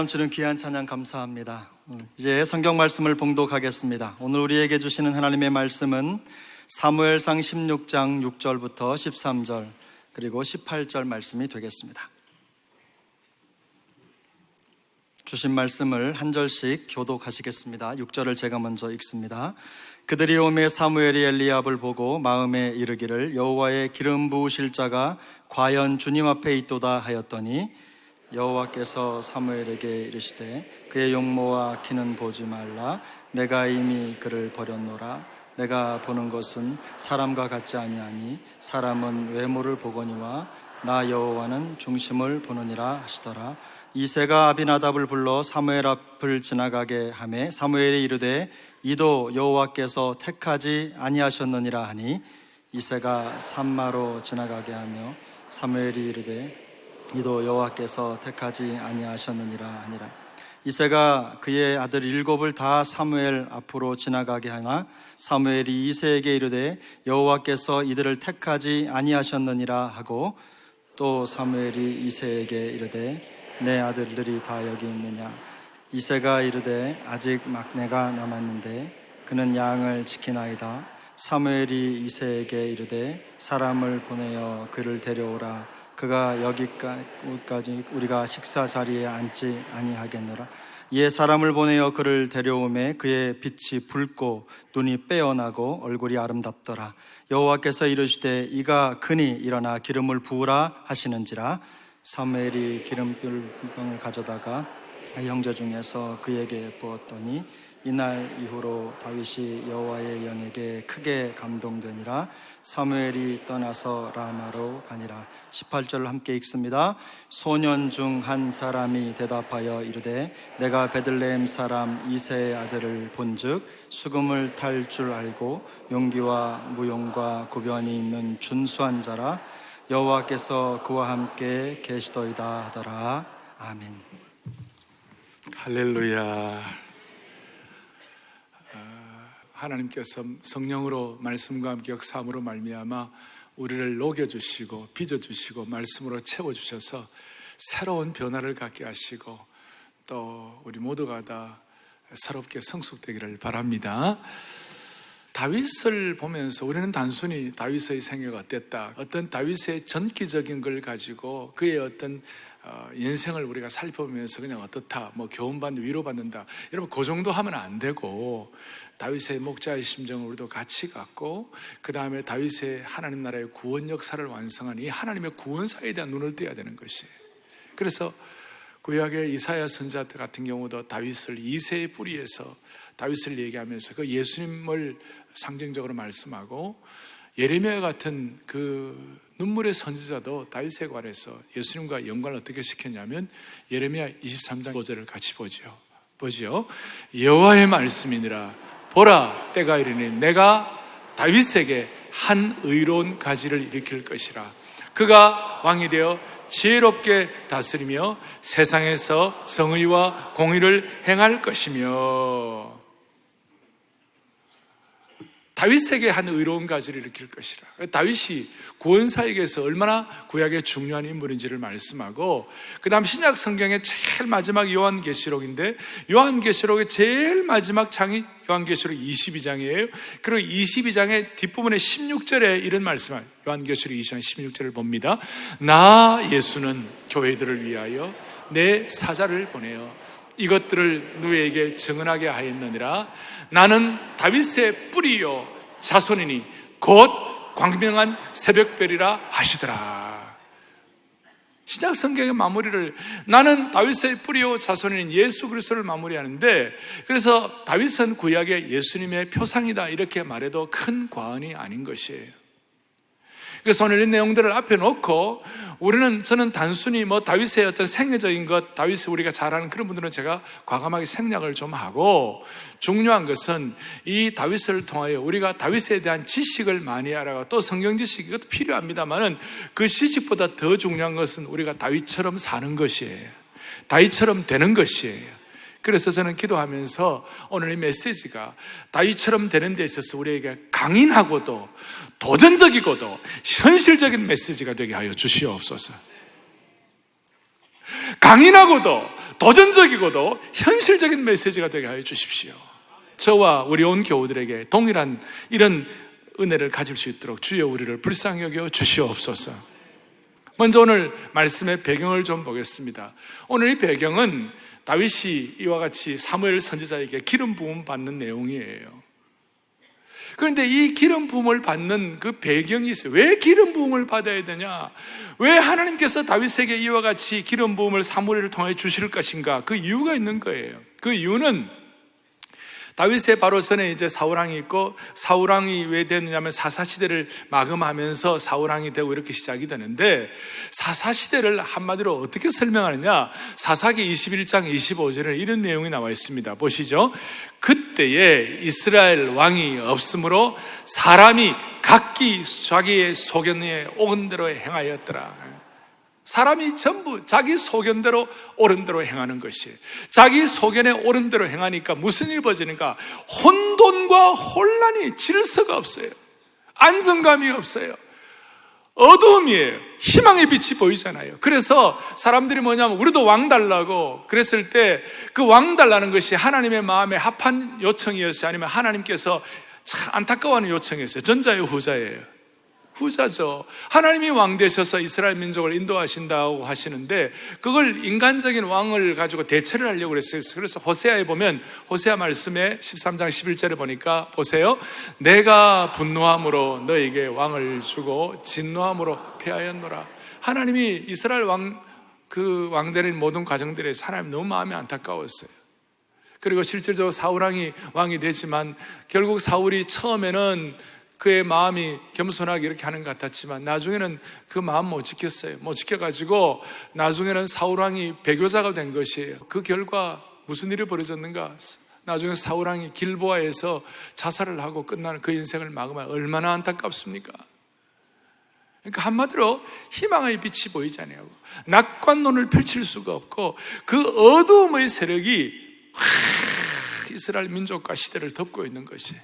넘치는 귀한 찬양 감사합니다. 이제 성경 말씀을 봉독하겠습니다. 오늘 우리에게 주시는 하나님의 말씀은 사무엘상 16장 6절부터 13절 그리고 18절 말씀이 되겠습니다. 주신 말씀을 한 절씩 교독하시겠습니다. 6절을 제가 먼저 읽습니다. 그들이 오매 사무엘이 엘리압을 보고 마음에 이르기를 여호와의 기름 부으실 자가 과연 주님 앞에 있도다 하였더니 여호와께서 사무엘에게 이르시되 그의 용모와 키는 보지 말라. 내가 이미 그를 버렸노라. 내가 보는 것은 사람과 같지 아니하니 사람은 외모를 보거니와 나 여호와는 중심을 보느니라 하시더라. 이새가 아비나답을 불러 사무엘 앞을 지나가게 하매 사무엘이 이르되 이도 여호와께서 택하지 아니하셨느니라 하니 이새가 산마로 지나가게 하며 사무엘이 이르되 이도 여호와께서 택하지 아니하셨느니라 하니라. 이새가 그의 아들 7을 다 사무엘 앞으로 지나가게 하나 사무엘이 이새에게 이르되 여호와께서 이들을 택하지 아니하셨느니라 하고 또 사무엘이 이새에게 이르되 내 아들들이 다 여기 있느냐. 이새가 이르되 아직 막내가 남았는데 그는 양을 지키나이다. 사무엘이 이새에게 이르되 사람을 보내어 그를 데려오라. 그가 여기까지 우리가 식사 자리에 앉지 아니하겠노라. 이에 사람을 보내어 그를 데려오매 그의 빛이 붉고 눈이 빼어나고 얼굴이 아름답더라. 여호와께서 이르시되 이가 그니 일어나 기름을 부으라 하시는지라. 사무엘이 기름병을 가져다가 형제 중에서 그에게 부었더니 이날 이후로 다윗이 여호와의 영에게 크게 감동되니라. 사무엘이 떠나서 라마로 가니라. 18절을 함께 읽습니다. 소년 중 한 사람이 대답하여 이르되 내가 베들레헴 사람 이새의 아들을 본즉 수금을 탈 줄 알고 용기와 무용과 구변이 있는 준수한 자라. 여호와께서 그와 함께 계시더이다 하더라. 아멘. 할렐루야. 하나님께서 성령으로 말씀과 함께 역사함으로 말미암아 우리를 녹여주시고 빚어주시고 말씀으로 채워주셔서 새로운 변화를 갖게 하시고 또 우리 모두가 다 새롭게 성숙되기를 바랍니다. 다윗을 보면서 우리는 단순히 다윗의 생애가 어땠다, 어떤 다윗의 전기적인 걸 가지고 그의 어떤 인생을 우리가 살펴보면서 그냥 어떻다, 뭐 교훈받는, 위로받는다, 여러분 그 정도 하면 안 되고 다윗의 목자의 심정을 우리도 같이 갖고 그 다음에 다윗의 하나님 나라의 구원 역사를 완성한 이 하나님의 구원사에 대한 눈을 떼야 되는 것이에요. 그래서 구약의 이사야 선지자 같은 경우도 다윗을 이새의 뿌리에서 다윗을 얘기하면서 그 예수님을 상징적으로 말씀하고, 예레미야 같은 그 눈물의 선지자도 다윗에 관해서 예수님과 연관을 어떻게 시켰냐면 예레미야 23장 5절을 같이 보죠. 여호와의 말씀이니라. 보라, 때가 이르니 내가 다윗에게 한 의로운 가지를 일으킬 것이라. 그가 왕이 되어 지혜롭게 다스리며 세상에서 정의와 공의를 행할 것이며 다윗에게 한 의로운 가지를 일으킬 것이라. 다윗이 구원사에게서 얼마나 구약의 중요한 인물인지를 말씀하고, 그 다음 신약 성경의 제일 마지막 요한계시록인데 요한계시록의 제일 마지막 장이 요한계시록 22장이에요. 그리고 22장의 뒷부분에 16절에 이런 말씀을, 요한계시록 22장 16절을 봅니다. 나 예수는 교회들을 위하여 내 사자를 보내어 이것들을 누구에게 증언하게 하였느니라. 나는 다윗의 뿌리요 자손이니 곧 광명한 새벽별이라 하시더라. 신약 성경의 마무리를 나는 다윗의 뿌리요 자손인 예수 그리스도를 마무리하는데, 그래서 다윗은 구약의 예수님의 표상이다 이렇게 말해도 큰 과언이 아닌 것이에요. 그래서 오늘 이 내용들을 앞에 놓고 저는 단순히 다윗의 어떤 생애적인 것, 다윗을 우리가 잘 아는 그런 분들은 제가 과감하게 생략을 좀 하고, 중요한 것은 이 다윗을 통하여 우리가 다윗에 대한 지식을 많이 알아가고, 또 성경 지식이 이것도 필요합니다만은 그 지식보다 더 중요한 것은 우리가 다윗처럼 사는 것이에요. 다윗처럼 되는 것이에요. 그래서 저는 기도하면서 오늘 이 메시지가 다윗처럼 되는 데 있어서 우리에게 강인하고도 도전적이고도 현실적인 메시지가 되게 하여 주시옵소서. 강인하고도 도전적이고도 현실적인 메시지가 되게 하여 주십시오. 저와 우리 온 교우들에게 동일한 이런 은혜를 가질 수 있도록 주여 우리를 불쌍히 여겨 주시옵소서. 먼저 오늘 말씀의 배경을 좀 보겠습니다. 오늘 이 배경은 다윗이 이와 같이 사무엘 선지자에게 기름 부음 받는 내용이에요. 그런데 이 기름 부음을 받는 그 배경이 있어요. 왜 기름 부음을 받아야 되냐? 왜 하나님께서 다윗에게 이와 같이 기름 부음을 사무엘을 통해 주실 것인가? 그 이유가 있는 거예요. 그 이유는 다윗의 바로 전에 이제 사울왕이 있고, 사울왕이 왜 되느냐면 사사시대를 마감하면서 사울왕이 되고 이렇게 시작이 되는데, 사사시대를 한마디로 어떻게 설명하느냐? 사사기 21장 25절에 이런 내용이 나와 있습니다. 보시죠. 그때에 이스라엘 왕이 없으므로 사람이 각기 자기의 소견에 옳은 대로 행하였더라. 사람이 전부 자기 소견대로 옳은 대로 행하는 것이, 자기 소견에 옳은 대로 행하니까 무슨 일이 벌어지는가? 혼돈과 혼란이, 질서가 없어요. 안정감이 없어요. 어두움이에요. 희망의 빛이 보이잖아요. 그래서 사람들이 뭐냐면 우리도 왕 달라고 그랬을 때 그 왕 달라는 것이 하나님의 마음에 합한 요청이었어요? 아니면 하나님께서 참 안타까워하는 요청이었어요? 전자예요, 후자예요? 후자죠. 하나님이 왕 되셔서 이스라엘 민족을 인도하신다고 하시는데 그걸 인간적인 왕을 가지고 대체를 하려고 그랬어요. 그래서 호세아에 보면, 호세아 말씀에 13장 11절에 보니까 보세요. 내가 분노함으로 너에게 왕을 주고 진노함으로 패하였노라. 하나님이 이스라엘 왕 되는 모든 과정들에 하나님 너무 마음이 안타까웠어요. 그리고 실질적으로 사울왕이 왕이 되지만 결국 사울이 처음에는 그의 마음이 겸손하게 이렇게 하는 것 같았지만 나중에는 그 마음 못 지켰어요. 못 지켜가지고 나중에는 사울왕이 배교자가 된 것이에요. 그 결과 무슨 일이 벌어졌는가? 나중에 사울왕이 길보아에서 자살을 하고 끝나는 그 인생을 마감하면 얼마나 안타깝습니까? 그러니까 한마디로 희망의 빛이 보이잖아요. 낙관론을 펼칠 수가 없고 그 어두움의 세력이 이스라엘 민족과 시대를 덮고 있는 것이에요.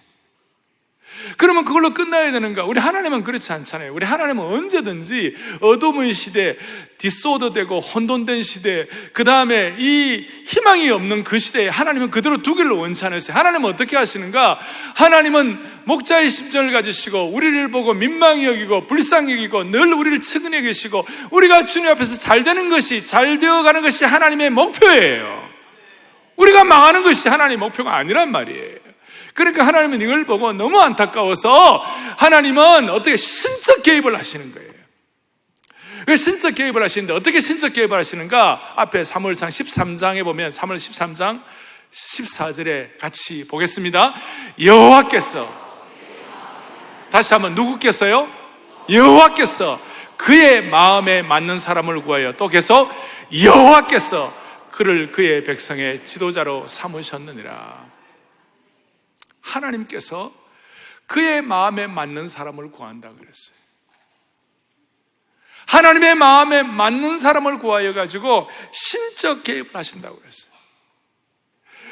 그러면 그걸로 끝나야 되는가? 우리 하나님은 그렇지 않잖아요. 우리 하나님은 언제든지 어둠의 시대, 디스오더되고 혼돈된 시대, 그 다음에 이 희망이 없는 그 시대에 하나님은 그대로 두기를 원치 않으세요. 하나님은 어떻게 하시는가? 하나님은 목자의 심정을 가지시고 우리를 보고 민망히 여기고 불쌍히 여기고 늘 우리를 측은히 계시고 우리가 주님 앞에서 잘 되는 것이, 잘 되어가는 것이 하나님의 목표예요. 우리가 망하는 것이 하나님의 목표가 아니란 말이에요. 그러니까 하나님은 이걸 보고 너무 안타까워서 하나님은 어떻게 신적 개입을 하시는 거예요. 신적 개입을 하시는데 어떻게 신적 개입을 하시는가? 앞에 사무엘상 13장에 보면 사무엘 13장 14절에 같이 보겠습니다. 여호와께서, 다시 한번 누구께서요? 여호와께서 그의 마음에 맞는 사람을 구하여 또 계속 여호와께서 그를 그의 백성의 지도자로 삼으셨느니라. 하나님께서 그의 마음에 맞는 사람을 구한다 그랬어요. 하나님의 마음에 맞는 사람을 구하여 가지고 신적 개입을 하신다고 그랬어요.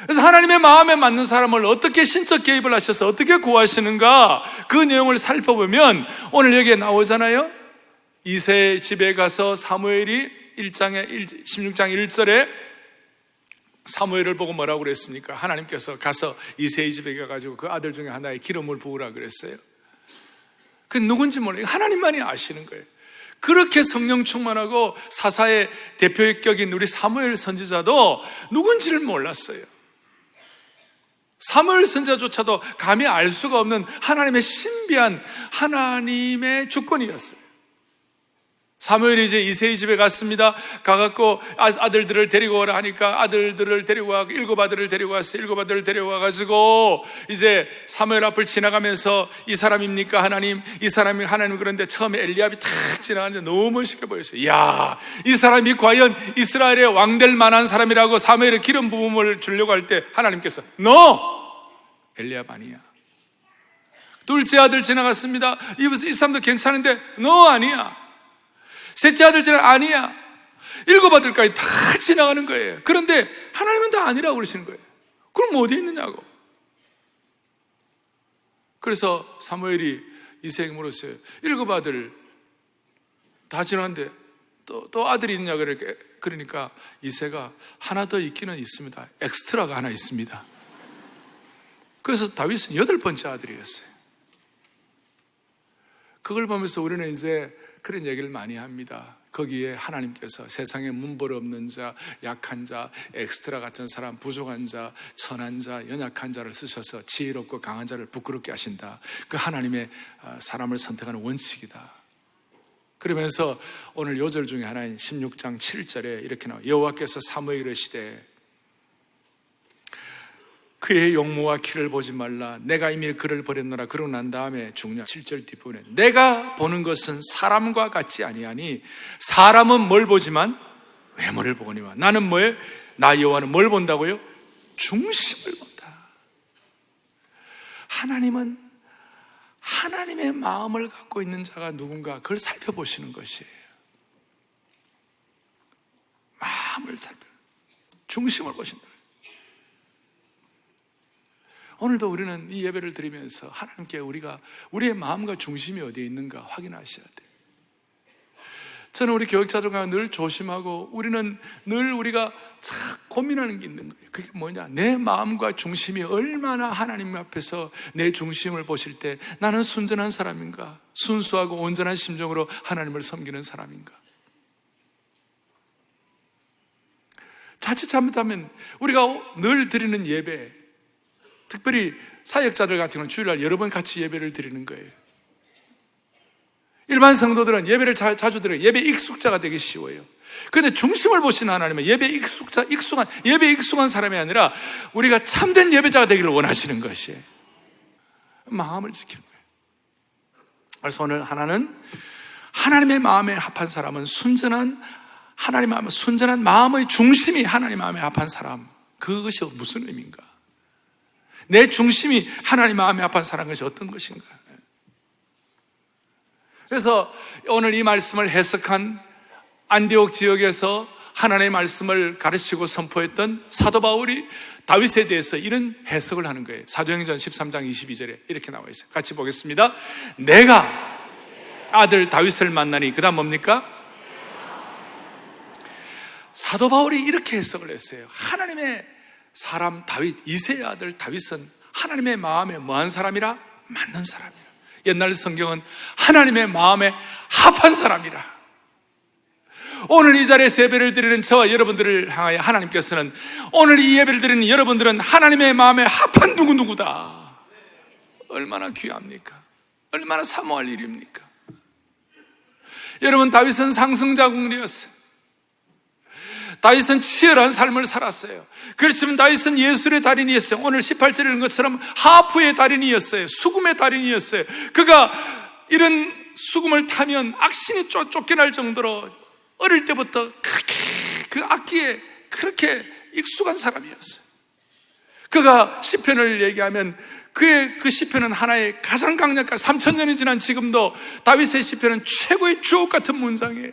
그래서 하나님의 마음에 맞는 사람을 어떻게 신적 개입을 하셔서 어떻게 구하시는가, 그 내용을 살펴보면 오늘 여기에 나오잖아요. 이새의 집에 가서 사무엘이 16장 1절에 사무엘을 보고 뭐라고 그랬습니까? 하나님께서 가서 이새의 집에 가가지고 그 아들 중에 하나에 기름을 부으라 그랬어요. 그 누군지 몰라요. 하나님만이 아시는 거예요. 그렇게 성령 충만하고 사사의 대표격인 우리 사무엘 선지자도 누군지를 몰랐어요. 사무엘 선지자조차도 감히 알 수가 없는 하나님의 신비한 하나님의 주권이었어요. 사무엘이 이제 이새의 집에 갔습니다. 가갖고 아들들을 데리고 오라 하니까 아들들을 데리고 와, 7 아들을 데리고 왔어요. 7 아들을 데리고 와가지고 이제 사무엘 앞을 지나가면서 이 사람입니까 하나님? 이 사람이 하나님. 그런데 처음에 엘리압이 탁 지나가는데 너무 멋있게 보였어요. 이야, 이 사람이 과연 이스라엘의 왕 될 만한 사람이라고 사무엘의 기름 부음을 주려고 할 때 하나님께서 너! 엘리압 아니야. 둘째 아들 지나갔습니다. 이 사람도 괜찮은데 너 아니야. 셋째 아들들은 아니야. 7 아들까지 다 지나가는 거예요. 그런데 하나님은 다 아니라고 그러시는 거예요. 그럼 어디에 있느냐고. 그래서 사무엘이 이새에게 물었어요. 7 아들 다 지나갔는데 또 아들이 있냐 그러니까 이새가 하나 더 있기는 있습니다. 엑스트라가 하나 있습니다. 그래서 다윗은 8번째 아들이었어요. 그걸 보면서 우리는 이제 그런 얘기를 많이 합니다. 거기에 하나님께서 세상에 문벌 없는 자, 약한 자, 엑스트라 같은 사람, 부족한 자, 천한 자, 연약한 자를 쓰셔서 지혜롭고 강한 자를 부끄럽게 하신다. 그 하나님의 사람을 선택하는 원칙이다. 그러면서 오늘 요절 중에 하나인 16장 7절에 이렇게 나와요. 여호와께서 사무엘에 이르시되 그의 용모와 키를 보지 말라. 내가 이미 그를 버렸노라. 그러고 난 다음에 중요한 7절 뒷부분에 내가 보는 것은 사람과 같지 아니하니 사람은 뭘 보지만 외모를 보거니와 나는 뭐에? 나 여호와는 뭘 본다고요? 중심을 본다. 하나님은 하나님의 마음을 갖고 있는 자가 누군가 그걸 살펴보시는 것이에요. 마음을 중심을 보신다. 오늘도 우리는 이 예배를 드리면서 하나님께 우리의 마음과 중심이 어디에 있는가 확인하셔야 돼요. 저는 우리 교육자들과 늘 조심하고 우리는 늘 우리가 참 고민하는 게 있는 거예요. 그게 뭐냐? 내 마음과 중심이 얼마나 하나님 앞에서 내 중심을 보실 때 나는 순전한 사람인가? 순수하고 온전한 심정으로 하나님을 섬기는 사람인가? 자칫 잘못하면 우리가 늘 드리는 예배, 특별히 사역자들 같은 경우는 주일날 여러 번 같이 예배를 드리는 거예요. 일반 성도들은 예배를 자주 드려요. 예배 익숙자가 되기 쉬워요. 그런데 중심을 보시는 하나님은 예배 익숙한 사람이 아니라 우리가 참된 예배자가 되기를 원하시는 것이에요. 마음을 지키는 거예요. 그래서 오늘 하나는 하나님의 마음에 합한 사람은 순전한 마음의 중심이 하나님 마음에 합한 사람. 그것이 무슨 의미인가? 내 중심이 하나님 마음에 합한 사람인 것이 어떤 것인가? 그래서 오늘 이 말씀을 해석한 안디옥 지역에서 하나님의 말씀을 가르치고 선포했던 사도 바울이 다윗에 대해서 이런 해석을 하는 거예요. 사도행전 13장 22절에 이렇게 나와 있어요. 같이 보겠습니다. 내가 아들 다윗을 만나니, 그 다음 뭡니까? 사도 바울이 이렇게 해석을 했어요. 하나님의 사람 다윗, 이새의 아들 다윗은 하나님의 마음에 뭐한 사람이라? 맞는 사람이라. 옛날 성경은 하나님의 마음에 합한 사람이라. 오늘 이 자리에서 예배를 드리는 저와 여러분들을 향하여 하나님께서는 오늘 이 예배를 드리는 여러분들은 하나님의 마음에 합한 누구누구다. 얼마나 귀합니까? 얼마나 사모할 일입니까? 여러분, 다윗은 상승자국이었어요. 다윗은 치열한 삶을 살았어요. 그렇지만 다윗은 예술의 달인이었어요. 오늘 18절에 있는 것처럼 하프의 달인이었어요. 수금의 달인이었어요. 그가 이런 수금을 타면 악신이 쫓겨날 정도로 어릴 때부터 그렇게 그 악기에 그렇게 익숙한 사람이었어요. 그가 시편을 얘기하면 그의 그 시편은 하나의 가장 강력한 3000년이 지난 지금도 다윗의 시편은 최고의 주옥 같은 문장이에요.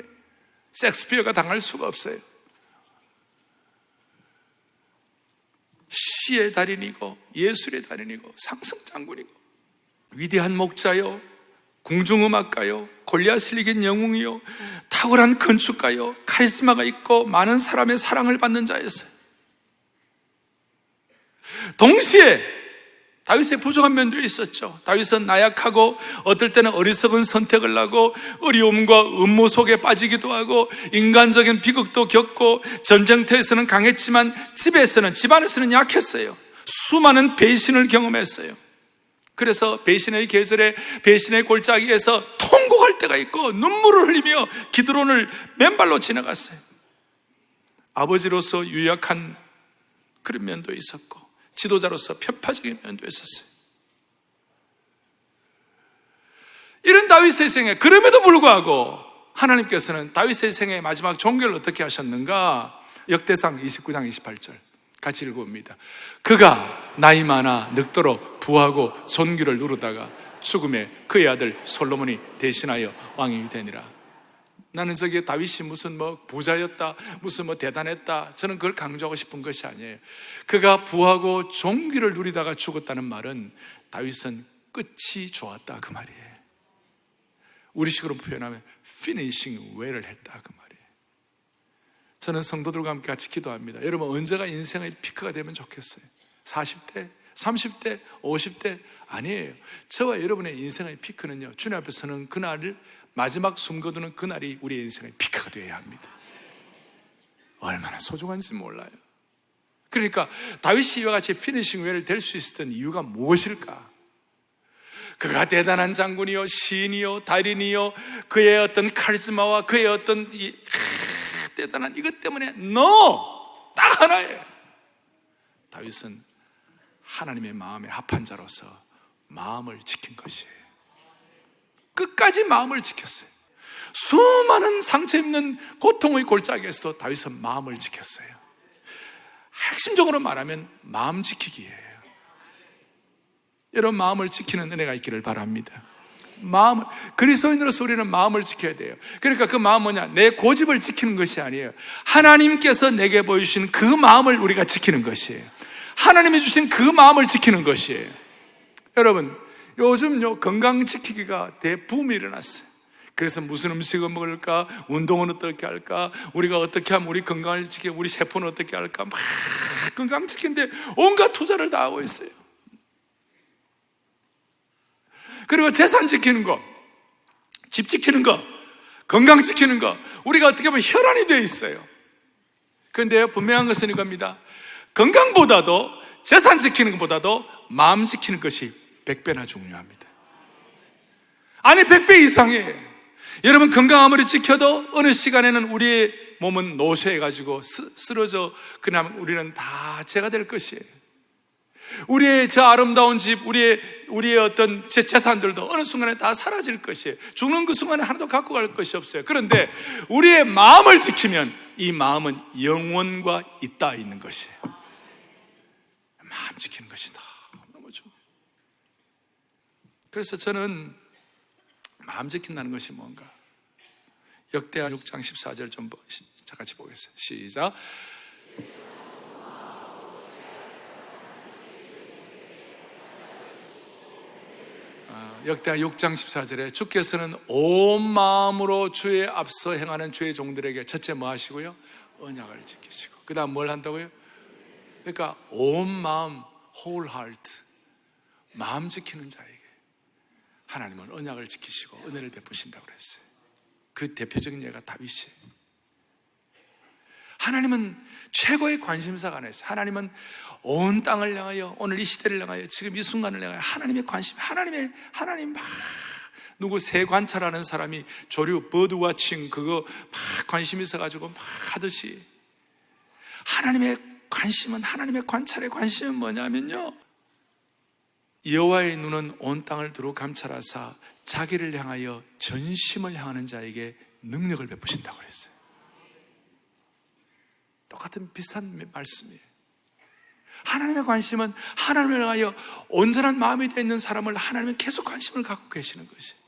셰익스피어가 당할 수가 없어요. 시의 달인이고 예술의 달인이고 상승장군이고 위대한 목자요, 궁중음악가요, 골리앗을 이긴 영웅이요, 탁월한 건축가요, 카리스마가 있고 많은 사람의 사랑을 받는 자였어요. 동시에 다윗의 부족한 면도 있었죠. 다윗은 나약하고 어떨 때는 어리석은 선택을 하고 어려움과 음모 속에 빠지기도 하고 인간적인 비극도 겪고 전쟁터에서는 강했지만 집안에서는 약했어요. 수많은 배신을 경험했어요. 그래서 배신의 계절에 배신의 골짜기에서 통곡할 때가 있고 눈물을 흘리며 기드론을 맨발로 지나갔어요. 아버지로서 유약한 그런 면도 있었고 지도자로서 편파적인 면도 있었어요. 이런 다윗의 생애, 그럼에도 불구하고 하나님께서는 다윗의 생애의 마지막 종결을 어떻게 하셨는가? 역대상 29장 28절 같이 읽어봅니다. 그가 나이 많아 늙도록 부하고 존귀를 누르다가 죽음에 그의 아들 솔로몬이 대신하여 왕이 되니라. 나는 저게 다윗이 무슨 부자였다, 무슨 대단했다, 저는 그걸 강조하고 싶은 것이 아니에요. 그가 부하고 존귀를 누리다가 죽었다는 말은 다윗은 끝이 좋았다 그 말이에요. 우리식으로 표현하면 finishing well을 했다 그 말이에요. 저는 성도들과 함께 같이 기도합니다. 여러분, 언제가 인생의 피크가 되면 좋겠어요? 40대? 30대? 50대? 아니에요. 저와 여러분의 인생의 피크는요, 주님 앞에 서는 그날을, 마지막 숨 거두는 그날이 우리의 인생의 피크가 되어야 합니다. 얼마나 소중한지 몰라요. 그러니까 다윗이 이와 같이 피니싱 웨이를 될 수 있었던 이유가 무엇일까? 그가 대단한 장군이요, 시인이요, 달인이요, 그의 어떤 카리스마와 그의 어떤 대단한 이것 때문에 딱 하나예요. 다윗은 하나님의 마음에 합한 자로서 마음을 지킨 것이에요. 끝까지 마음을 지켰어요. 수많은 상처 입는 고통의 골짜기에서도 다윗은 마음을 지켰어요. 핵심적으로 말하면 마음 지키기예요. 여러분, 마음을 지키는 은혜가 있기를 바랍니다. 그리스도인으로서 우리는 마음을 지켜야 돼요. 그러니까 그 마음은 뭐냐? 내 고집을 지키는 것이 아니에요. 하나님께서 내게 보여주신 그 마음을 우리가 지키는 것이에요. 하나님이 주신 그 마음을 지키는 것이에요. 여러분, 요즘요, 건강 지키기가 대붐이 일어났어요. 그래서 무슨 음식을 먹을까? 운동은 어떻게 할까? 우리가 어떻게 하면 우리 건강을 지키고 우리 세포는 어떻게 할까? 막 건강 지키는데 온갖 투자를 다 하고 있어요. 그리고 재산 지키는 거, 집 지키는 거, 건강 지키는 거, 우리가 어떻게 보면 혈안이 되어 있어요. 그런데 분명한 것은 이겁니다. 건강보다도, 재산 지키는 것보다도 마음 지키는 것이 100배나 중요합니다. 아니, 100배 이상이에요. 여러분, 건강 아무리 지켜도 어느 시간에는 우리의 몸은 노쇠해가지고 쓰러져, 그냥 우리는 다 죄가 될 것이에요. 우리의 저 아름다운 집, 우리의 어떤 재산들도 어느 순간에 다 사라질 것이에요. 죽는 그 순간에 하나도 갖고 갈 것이 없어요. 그런데 우리의 마음을 지키면 이 마음은 영원과 있다 있는 것이에요. 마음 지키는 것이 너무 좋아요. 그래서 저는 마음 지킨다는 것이 뭔가? 역대하 6장 14절 좀 같이 보겠습니다. 시작. 역대하 6장 14절에 주께서는 온 마음으로 주의 앞서 행하는 주의 종들에게 첫째 뭐 하시고요? 언약을 지키시고, 그 다음 뭘 한다고요? 그러니까 온 마음, whole heart, 마음 지키는 자에게 하나님은 언약을 지키시고 은혜를 베푸신다고 그랬어요. 그 대표적인 예가 다윗이에요. 하나님은 최고의 관심사가 하나 있어요. 하나님은 온 땅을 향하여, 오늘 이 시대를 향하여, 지금 이 순간을 향하여 하나님의 관심, 하나님 막, 누구 새 관찰하는 사람이 조류, 버드워칭 그거 막 관심 있어가지고 막 하듯이, 하나님의 관심은, 하나님의 관찰의 관심은 뭐냐면요, 여호와의 눈은 온 땅을 두루 감찰하사 자기를 향하여 전심을 향하는 자에게 능력을 베푸신다고 그랬어요. 똑같은 비슷한 말씀이에요. 하나님의 관심은 하나님을 향하여 온전한 마음이 되어 있는 사람을 하나님은 계속 관심을 갖고 계시는 것이에요.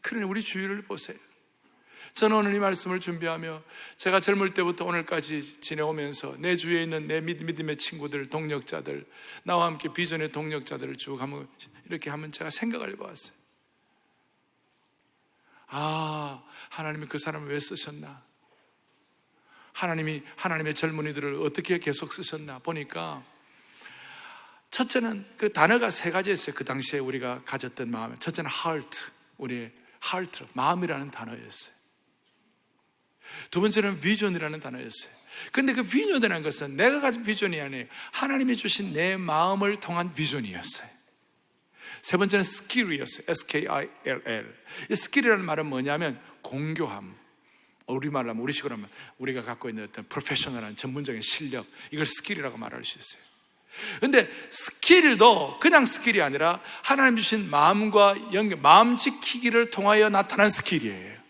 그러니 우리 주위를 보세요. 저는 오늘 이 말씀을 준비하며 제가 젊을 때부터 오늘까지 지내오면서 내 주위에 있는 내 믿음의 친구들, 동력자들, 나와 함께 비전의 동력자들을 쭉 한번 이렇게 하면 제가 생각을 해보았어요. 하나님이 그 사람을 왜 쓰셨나? 하나님의 젊은이들을 어떻게 계속 쓰셨나 보니까, 첫째는 그 단어가 세 가지였어요. 그 당시에 우리가 가졌던 마음. 첫째는 heart, 우리의 heart, 마음이라는 단어였어요. 두 번째는 vision이라는 단어였어요. 근데 그 vision이라는 것은 내가 가진 비전이 아니에요. 하나님이 주신 내 마음을 통한 비전이었어요. 세 번째는 skill이었어요. S-K-I-L-L. 이 skill이라는 말은 뭐냐면 공교함. 우리말로 하면, 우리식으로 하면 우리가 갖고 있는 어떤 프로페셔널한 전문적인 실력, 이걸 스킬이라고 말할 수 있어요. 근데 스킬도 그냥 스킬이 아니라 하나님 주신 마음과 연결, 마음 지키기를 통하여 나타난 스킬이에요.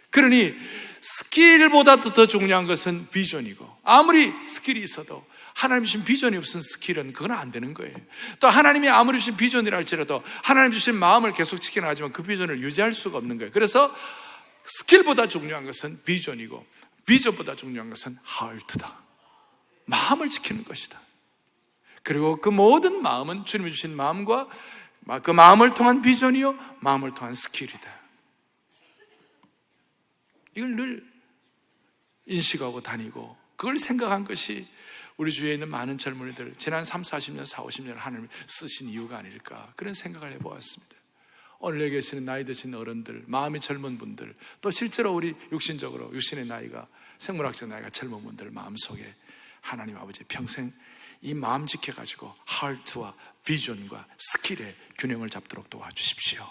그러니 스킬보다도 더 중요한 것은 비전이고, 아무리 스킬이 있어도 하나님 주신 비전이 없은 스킬은 그건 안 되는 거예요. 또 하나님이 아무리 주신 비전이라 할지라도 하나님 주신 마음을 계속 지켜나가지만 그 비전을 유지할 수가 없는 거예요. 그래서 스킬보다 중요한 것은 비전이고, 비전보다 중요한 것은 하트다. 마음을 지키는 것이다. 그리고 그 모든 마음은 주님이 주신 마음과 그 마음을 통한 비전이요, 마음을 통한 스킬이다. 이걸 늘 인식하고 다니고 그걸 생각한 것이 우리 주위에 있는 많은 젊은이들 지난 30, 40년, 40, 50년 하나님 쓰신 이유가 아닐까 그런 생각을 해보았습니다. 오늘 여기 계시는 나이 드신 어른들, 마음이 젊은 분들, 또 실제로 우리 육신적으로 육신의 나이가, 생물학적 나이가 젊은 분들 마음속에 하나님 아버지 평생 이 마음 지켜가지고 하트와 비전과 스킬의 균형을 잡도록 도와주십시오.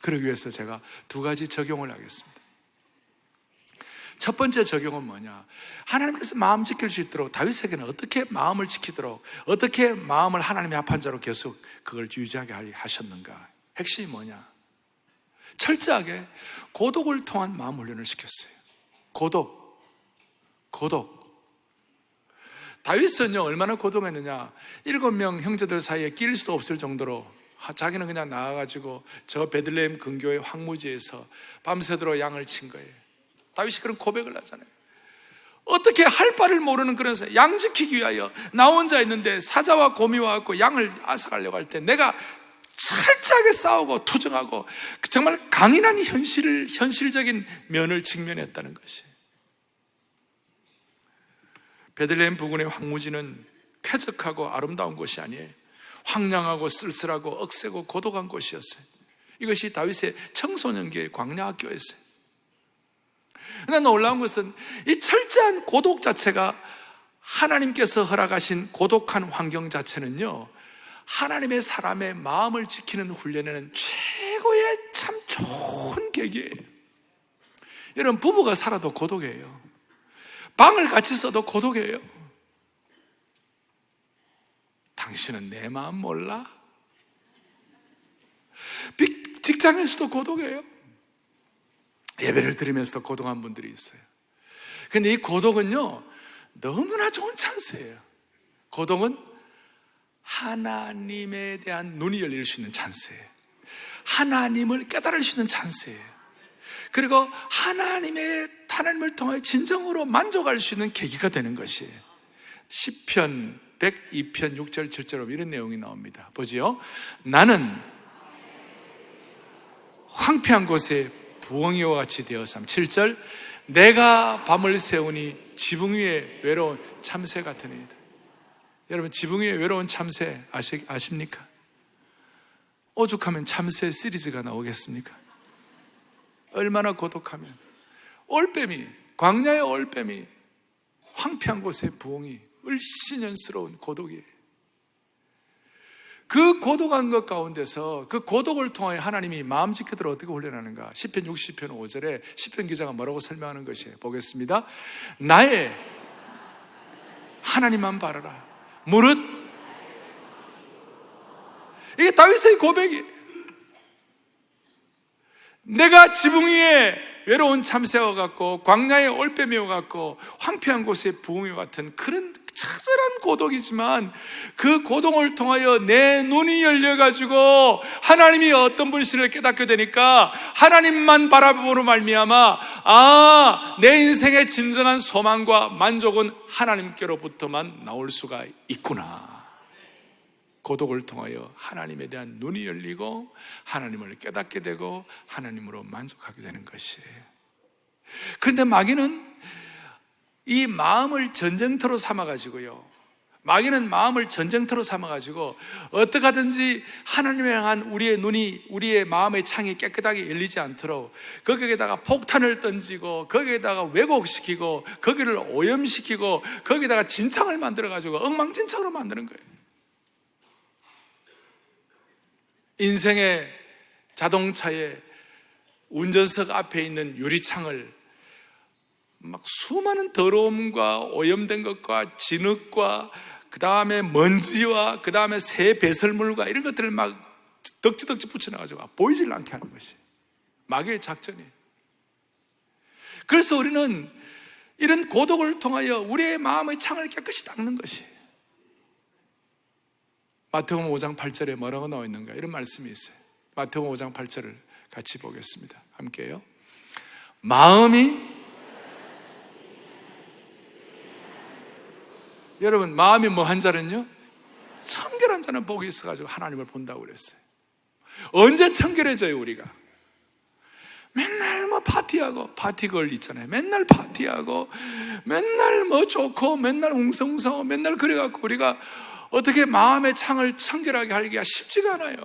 그러기 위해서 제가 두 가지 적용을 하겠습니다. 첫 번째 적용은 뭐냐? 하나님께서 마음 지킬 수 있도록 다윗에게는 어떻게 마음을 지키도록, 어떻게 마음을 하나님의 합한 자로 계속 그걸 유지하게 하셨는가? 핵심이 뭐냐? 철저하게 고독을 통한 마음 훈련을 시켰어요. 고독. 다윗은요 얼마나 고독했느냐? 7명 형제들 사이에 낄 수도 없을 정도로 자기는 그냥 나와가지고 저 베들레헴 근교의 황무지에서 밤새도록 양을 친 거예요. 다윗이 그런 고백을 하잖아요. 어떻게 할 바를 모르는 그런 사람, 양 지키기 위하여 나 혼자 있는데 사자와 곰이 와갖고 양을 앗아가려고 할 때 내가 철저하게 싸우고 투정하고 정말 강인한 현실적인 면을 직면했다는 것이. 베들레헴 부근의 황무지는 쾌적하고 아름다운 곳이 아니에요. 황량하고 쓸쓸하고 억세고 고독한 곳이었어요. 이것이 다윗의 청소년기의 광야 학교였어요. 그러나 놀라운 것은 이 철저한 고독 자체가, 하나님께서 허락하신 고독한 환경 자체는요 하나님의 사람의 마음을 지키는 훈련에는 최고의 참 좋은 계기예요. 여러분, 부부가 살아도 고독해요. 방을 같이 써도 고독해요. 당신은 내 마음 몰라? 직장에서도 고독해요. 예배를 드리면서도 고독한 분들이 있어요. 근데 이 고독은요 너무나 좋은 찬스예요. 고독은 하나님에 대한 눈이 열릴 수 있는 찬스예요. 하나님을 깨달을 수 있는 찬스예요. 그리고 하나님을 통해 진정으로 만족할 수 있는 계기가 되는 것이에요. 시편 102편 6절 7절로 이런 내용이 나옵니다. 보지요? 나는 황폐한 곳에 부엉이와 같이 되었삼. 7절, 내가 밤을 새우니 지붕 위에 외로운 참새 같으니이다. 여러분, 지붕 위에 외로운 참새 아십니까? 오죽하면 참새 시리즈가 나오겠습니까? 얼마나 고독하면. 올빼미, 광야의 올빼미, 황폐한 곳의 부엉이, 을씨년스러운 고독이에요. 그 고독한 것 가운데서 그 고독을 통해 하나님이 마음 지키도록 어떻게 훈련하는가? 시편 60편 5절에 시편 기자가 뭐라고 설명하는 것이에요? 보겠습니다. 나의 하나님만 바라라. 무릇, 이게 다윗의 고백이에요. 내가 지붕 위에 외로운 참새와 같고 광야의 올빼미와 같고 황폐한 곳의 부엉이와 같은 그런 처절한 고독이지만 그 고독을 통하여 내 눈이 열려가지고 하나님이 어떤 분이신지를 깨닫게 되니까 하나님만 바라봄으로 말미암아 내 인생의 진정한 소망과 만족은 하나님께로부터만 나올 수가 있구나. 고독을 통하여 하나님에 대한 눈이 열리고 하나님을 깨닫게 되고 하나님으로 만족하게 되는 것이에요. 그런데 마귀는 이 마음을 전쟁터로 삼아가지고요, 마귀는 마음을 전쟁터로 삼아가지고 어떻게 하든지 하나님을 향한 우리의 눈이, 우리의 마음의 창이 깨끗하게 열리지 않도록 거기에다가 폭탄을 던지고 거기에다가 왜곡시키고 거기를 오염시키고 거기에다가 진창을 만들어가지고 엉망진창으로 만드는 거예요. 인생의 자동차의 운전석 앞에 있는 유리창을 막 수많은 더러움과 오염된 것과 진흙과 그 다음에 먼지와 그 다음에 새 배설물과 이런 것들을 막 덕지덕지 붙여놔가지고 보이질 않게 하는 것이 마귀의 작전이에요. 그래서 우리는 이런 고독을 통하여 우리의 마음의 창을 깨끗이 닦는 것이에요. 마태복음 5장 8절에 뭐라고 나와 있는가? 이런 말씀이 있어요. 마태복음 5장 8절을 같이 보겠습니다. 함께요. 여러분, 마음이 뭐 한 자는요? 청결한 자는 복이 있어가지고 하나님을 본다고 그랬어요. 언제 청결해져요, 우리가? 맨날 뭐 파티하고, 파티걸 있잖아요. 맨날 파티하고, 맨날 뭐 좋고, 맨날 웅성웅성하고, 맨날 그래갖고 우리가 어떻게 마음의 창을 청결하게 하기가 쉽지가 않아요.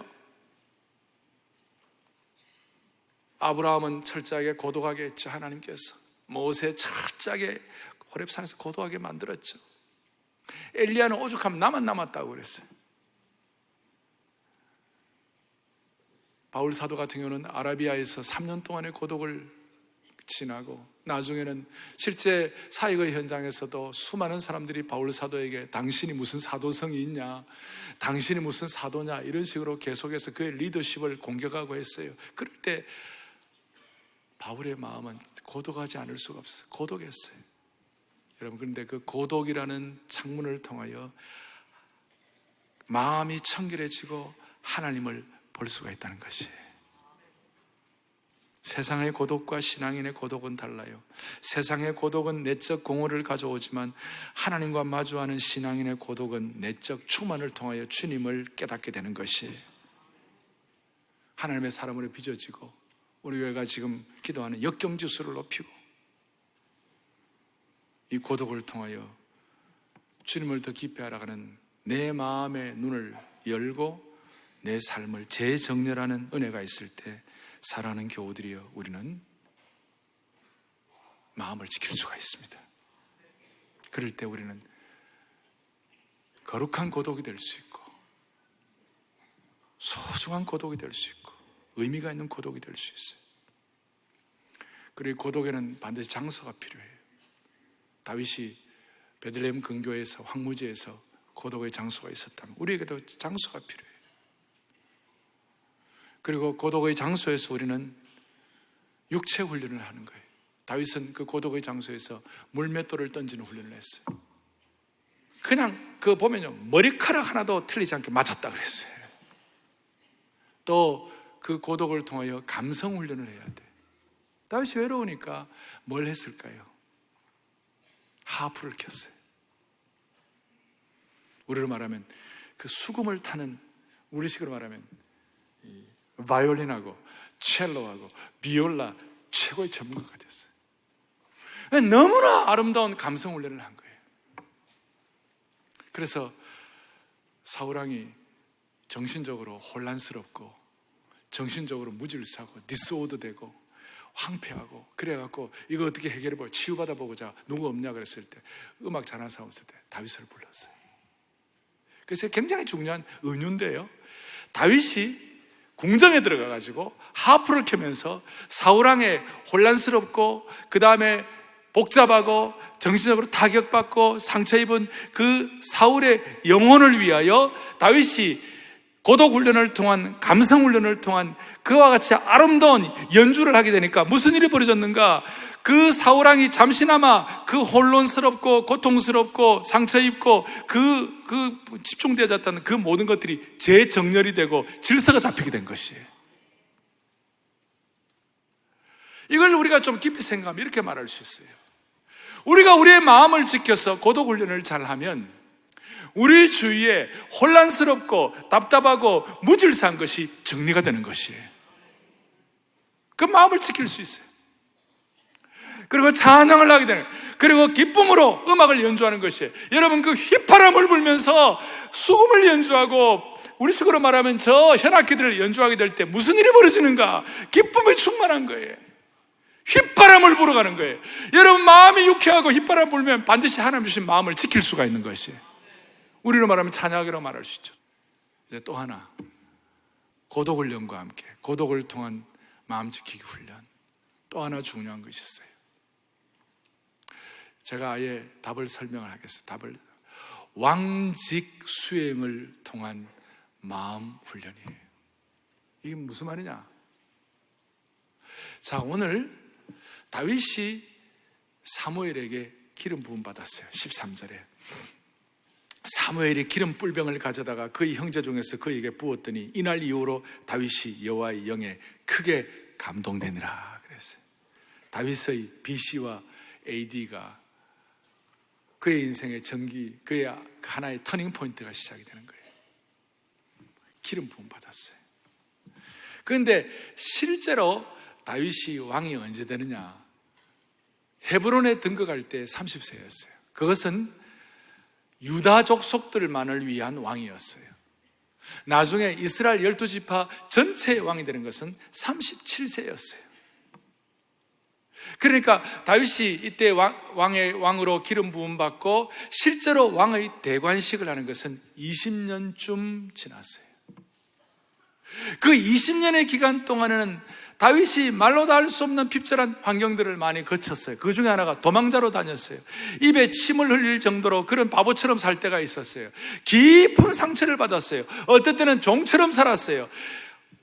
아브라함은 철저하게 고독하게 했죠. 하나님께서 모세 철저하게 호렙산에서 고독하게 만들었죠. 엘리야는 오죽하면 나만 남았다고 그랬어요. 바울 사도 같은 경우는 아라비아에서 3년 동안의 고독을 지나고, 나중에는 실제 사역의 현장에서도 수많은 사람들이 바울 사도에게 당신이 무슨 사도성이 있냐, 당신이 무슨 사도냐, 이런 식으로 계속해서 그의 리더십을 공격하고 했어요. 그럴 때 바울의 마음은 고독하지 않을 수가 없어요. 고독했어요. 여러분, 그런데 그 고독이라는 창문을 통하여 마음이 청결해지고 하나님을 볼 수가 있다는 것이에요. 세상의 고독과 신앙인의 고독은 달라요. 세상의 고독은 내적 공허를 가져오지만 하나님과 마주하는 신앙인의 고독은 내적 충만을 통하여 주님을 깨닫게 되는 것이에요. 하나님의 사람으로 빚어지고, 우리 교회가 지금 기도하는 역경지수를 높이고, 이 고독을 통하여 주님을 더 깊이 알아가는 내 마음의 눈을 열고 내 삶을 재정렬하는 은혜가 있을 때 사랑하는 교우들이여, 우리는 마음을 지킬 수가 있습니다. 그럴 때 우리는 거룩한 고독이 될 수 있고, 소중한 고독이 될 수 있고, 의미가 있는 고독이 될 수 있어요. 그리고 고독에는 반드시 장소가 필요해요. 다윗이 베들레헴 근교에서, 황무지에서 고독의 장소가 있었다면 우리에게도 장소가 필요해요. 그리고 고독의 장소에서 우리는 육체 훈련을 하는 거예요. 다윗은 그 고독의 장소에서 물맷돌을 던지는 훈련을 했어요. 그냥 그거 보면요, 머리카락 하나도 틀리지 않게 맞았다 그랬어요. 또 그 고독을 통하여 감성 훈련을 해야 돼. 다윗이 외로우니까 뭘 했을까요? 하프를 켰어요. 우리로 말하면 그 수금을 타는, 우리식으로 말하면 이 바이올린하고 첼로하고 비올라 최고의 전문가가 됐어요. 너무나 아름다운 감성 훈련을 한 거예요. 그래서 사울왕이 정신적으로 혼란스럽고, 정신적으로 무질서하고 디스오더 되고 황폐하고, 그래갖고 이거 어떻게 해결해보고 치유받아보고자 누구 없냐 그랬을 때 음악 잘하는 사람 없을 때 다윗을 불렀어요. 그래서 굉장히 중요한 은유인데요, 다윗이 궁정에 들어가가지고 하프를 켜면서 사울왕의 혼란스럽고, 그 다음에 복잡하고 정신적으로 타격받고 상처 입은 그 사울의 영혼을 위하여 다윗이 고독 훈련을 통한, 감성 훈련을 통한 그와 같이 아름다운 연주를 하게 되니까 무슨 일이 벌어졌는가? 그 사울왕이 잠시나마 그 혼란스럽고 고통스럽고 상처 입고 그 집중되어졌다는 그 모든 것들이 재정렬이 되고 질서가 잡히게 된 것이에요. 이걸 우리가 좀 깊이 생각하면 이렇게 말할 수 있어요. 우리가 우리의 마음을 지켜서 고독 훈련을 잘하면 우리 주위에 혼란스럽고 답답하고 무질서한 것이 정리가 되는 것이에요. 그 마음을 지킬 수 있어요. 그리고 찬양을 하게 되는, 그리고 기쁨으로 음악을 연주하는 것이에요. 여러분, 그 휘파람을 불면서 수금을 연주하고, 우리식으로 말하면 저 현악기들을 연주하게 될 때 무슨 일이 벌어지는가? 기쁨이 충만한 거예요. 휘파람을 불어가는 거예요. 여러분, 마음이 유쾌하고 휘파람 불면 반드시 하나님 주신 마음을 지킬 수가 있는 것이에요. 우리로 말하면 찬양이라고 말할 수 있죠. 이제 또 하나, 고독 훈련과 함께 고독을 통한 마음 지키기 훈련, 또 하나 중요한 것이 있어요. 제가 아예 답을 설명을 하겠습니다. 왕직 수행을 통한 마음 훈련이에요. 이게 무슨 말이냐? 자, 오늘 다윗이 사무엘에게 기름 부음 받았어요. 13절에 사무엘이 기름 뿔병을 가져다가 그의 형제 중에서 그에게 부었더니 이날 이후로 다윗이 여호와의 영에 크게 감동되니라 그랬어요. 다윗의 BC와 AD가 그의 인생의 전기, 그의 하나의 터닝 포인트가 시작이 되는 거예요. 기름 부음 받았어요. 그런데 실제로 다윗이 왕이 언제 되느냐? 헤브론에 등극할 때 30세였어요. 그것은 유다 족속들만을 위한 왕이었어요. 나중에 이스라엘 12지파 전체의 왕이 되는 것은 37세였어요. 그러니까 다윗이 이때 왕으로 기름 부음 받고 실제로 왕의 대관식을 하는 것은 20년쯤 지났어요. 그 20년의 기간 동안에는 다윗이 말로 다 할 수 없는 핍절한 환경들을 많이 거쳤어요. 그 중에 하나가 도망자로 다녔어요. 입에 침을 흘릴 정도로 그런 바보처럼 살 때가 있었어요. 깊은 상처를 받았어요. 어떨 때는 종처럼 살았어요.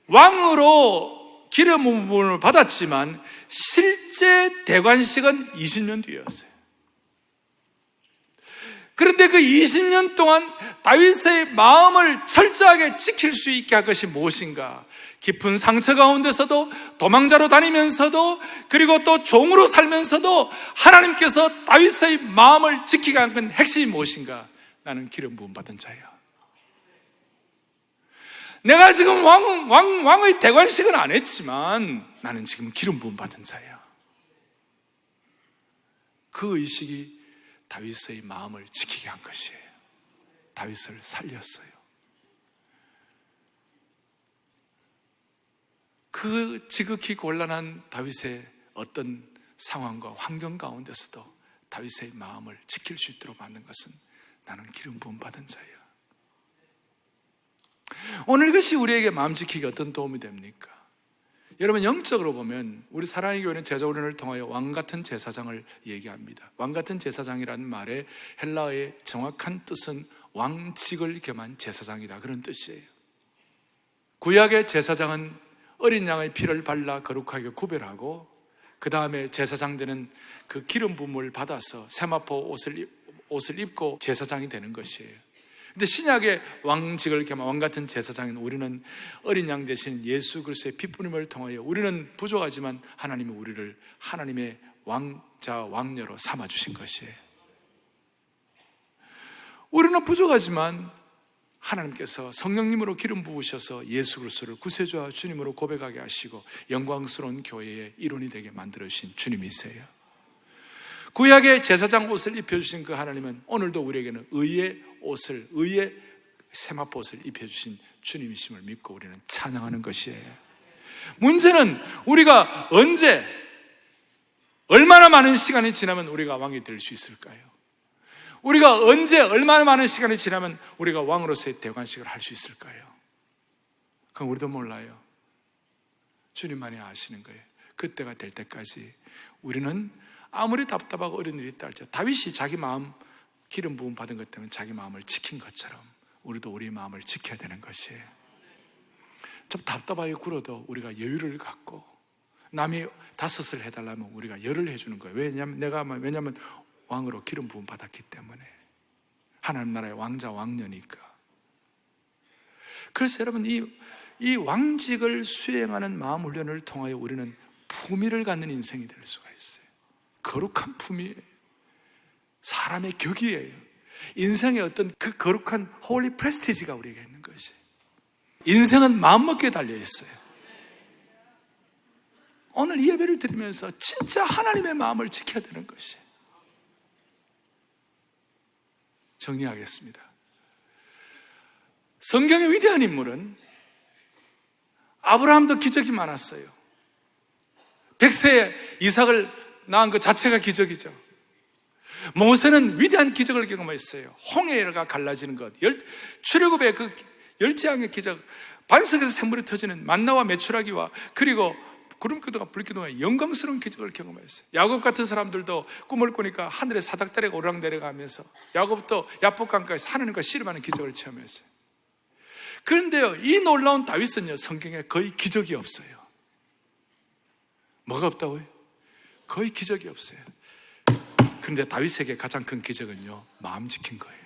왕으로 기름 부음을 받았지만 실제 대관식은 20년 뒤였어요. 그런데 그 20년 동안 다윗의 마음을 철저하게 지킬 수 있게 할 것이 무엇인가? 깊은 상처 가운데서도 도망자로 다니면서도 그리고 또 종으로 살면서도 하나님께서 다윗의 마음을 지키게 한 건 핵심이 무엇인가? 나는 기름 부음 받은 자야. 내가 지금 왕의 대관식은 안 했지만 나는 지금 기름 부음 받은 자야. 그 의식이 다윗의 마음을 지키게 한 것이에요. 다윗을 살렸어요. 그 지극히 곤란한 다윗의 어떤 상황과 환경 가운데서도 다윗의 마음을 지킬 수 있도록 만든 것은 나는 기름 부음 받은 자야. 오늘 이것이 우리에게 마음 지키기 어떤 도움이 됩니까? 여러분, 영적으로 보면 우리 사랑의 교회는 제자훈련을 통하여 왕같은 제사장을 얘기합니다. 왕같은 제사장이라는 말의 헬라어의 정확한 뜻은 왕직을 겸한 제사장이다, 그런 뜻이에요. 구약의 제사장은 어린 양의 피를 발라 거룩하게 구별하고 그 다음에 제사장 되는 그 기름 부음을 받아서 세마포 옷을 입고 제사장이 되는 것이에요. 근데 신약의 왕직을 겸한 왕같은 제사장인 우리는 어린 양 대신 예수 그리스도의 피뿌림을 통하여 우리는 부족하지만 하나님이 우리를 하나님의 왕자 왕녀로 삼아주신 것이에요. 우리는 부족하지만 하나님께서 성령님으로 기름 부으셔서 예수 그리스도를 구세주와 주님으로 고백하게 하시고 영광스러운 교회의 일원이 되게 만들어주신 주님이세요. 구약의 제사장 옷을 입혀주신 그 하나님은 오늘도 우리에게는 의의 세마포 옷을 입혀주신 주님이심을 믿고 우리는 찬양하는 것이에요. 문제는 우리가 언제, 얼마나 많은 시간이 지나면 우리가 왕이 될 수 있을까요? 우리가 언제, 얼마나 많은 시간이 지나면 우리가 왕으로서의 대관식을 할 수 있을까요? 그건 우리도 몰라요. 주님만이 아시는 거예요. 그때가 될 때까지 우리는 아무리 답답하고 어려운 일이 있다 할지라도 다윗이 자기 마음 기름 부음 받은 것 때문에 자기 마음을 지킨 것처럼 우리도 우리 마음을 지켜야 되는 것이에요. 좀 답답하게 굴어도 우리가 여유를 갖고 남이 다섯을 해달라면 우리가 열을 해주는 거예요. 왜냐하면 왕으로 기름 부음 받았기 때문에 하나님 나라의 왕자 왕녀니까. 그래서 여러분 이 왕직을 수행하는 마음 훈련을 통하여 우리는 품위를 갖는 인생이 될 수가 있어요. 거룩한 품위예요. 사람의 격이에요. 인생의 어떤 그 거룩한 홀리 프레스티지가 우리에게 있는 것이에요. 인생은 마음먹기에 달려 있어요. 오늘 이 예배를 드리면서 진짜 하나님의 마음을 지켜야 되는 것이에요. 정리하겠습니다. 성경의 위대한 인물은 아브라함도 기적이 많았어요. 100세에 이삭을 낳은 것 자체가 기적이죠. 모세는 위대한 기적을 경험했어요. 홍해가 갈라지는 것, 출애굽의 그 열지양의 기적, 반석에서 샘물이 터지는 만나와 메추라기와 그리고 구름기둥과 불기둥의 영광스러운 기적을 경험했어요. 야곱 같은 사람들도 꿈을 꾸니까 하늘에 사닥다리가 오르락내려가면서 야곱도 야복강가에서 하나님과 씨름하는 기적을 체험했어요. 그런데요, 이 놀라운 다윗은요, 성경에 거의 기적이 없어요. 뭐가 없다고요? 거의 기적이 없어요. 그런데 다윗에게 가장 큰 기적은요, 마음 지킨 거예요.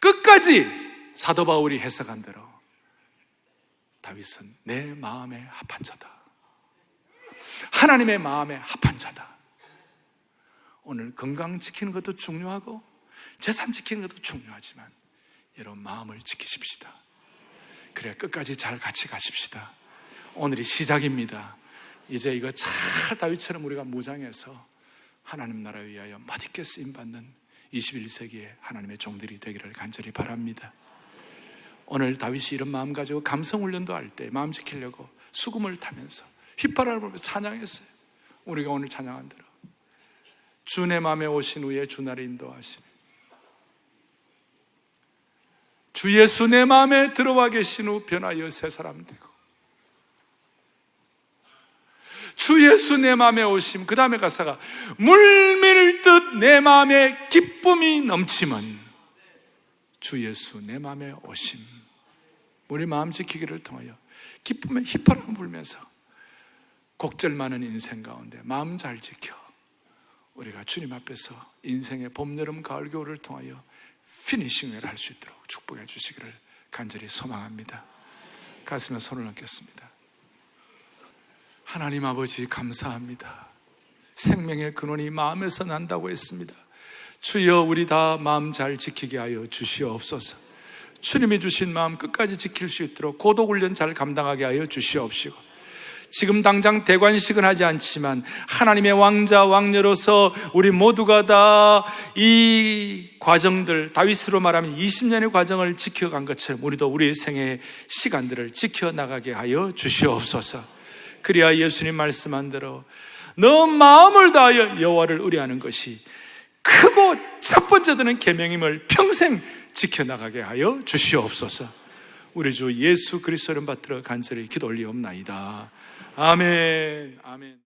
끝까지 사도 바울이 해석한 대로 다윗은 내 마음에 합한 자다. 하나님의 마음에 합한 자다. 오늘 건강 지키는 것도 중요하고 재산 지키는 것도 중요하지만 여러분 마음을 지키십시다. 그래 끝까지 잘 같이 가십시다. 오늘이 시작입니다. 이제 이거 잘 다윗처럼 우리가 무장해서 하나님 나라 위하여 멋있게 쓰임받는 21세기의 하나님의 종들이 되기를 간절히 바랍니다. 오늘 다윗이 이런 마음 가지고 감성훈련도 할 때 마음 지키려고 수금을 타면서 휘파람을 불면서 찬양했어요. 우리가 오늘 찬양한 대로 주 내 맘에 오신 후에 주 나를 인도하시네. 주 예수 내 마음에 들어와 계신 후 변하여 새 사람 되고, 주 예수 내 마음에 오심. 그 다음에 가사가 물밀듯 내 마음에 기쁨이 넘치면 주 예수 내 마음에 오심. 우리 마음 지키기를 통하여 기쁨의 휘파람 불면서 곡절 많은 인생 가운데 마음 잘 지켜 우리가 주님 앞에서 인생의 봄, 여름, 가을, 겨울을 통하여 피니싱을 할 수 있도록 축복해 주시기를 간절히 소망합니다. 가슴에 손을 얹겠습니다. 하나님 아버지 감사합니다. 생명의 근원이 마음에서 난다고 했습니다. 주여, 우리 다 마음 잘 지키게 하여 주시옵소서. 주님이 주신 마음 끝까지 지킬 수 있도록 고독훈련 잘 감당하게 하여 주시옵시고, 지금 당장 대관식은 하지 않지만 하나님의 왕자 왕녀로서 우리 모두가 다 이 과정들, 다윗으로 말하면 20년의 과정을 지켜간 것처럼 우리도 우리의 생애의 시간들을 지켜나가게 하여 주시옵소서. 그래야 예수님 말씀한 대로 너 마음을 다하여 여호와를 의뢰하는 것이 크고 첫 번째 되는 계명임을 평생 지켜나가게 하여 주시옵소서. 우리 주 예수 그리스도를 받들어 간절히 기도 올리옵나이다. 아멘. 아멘.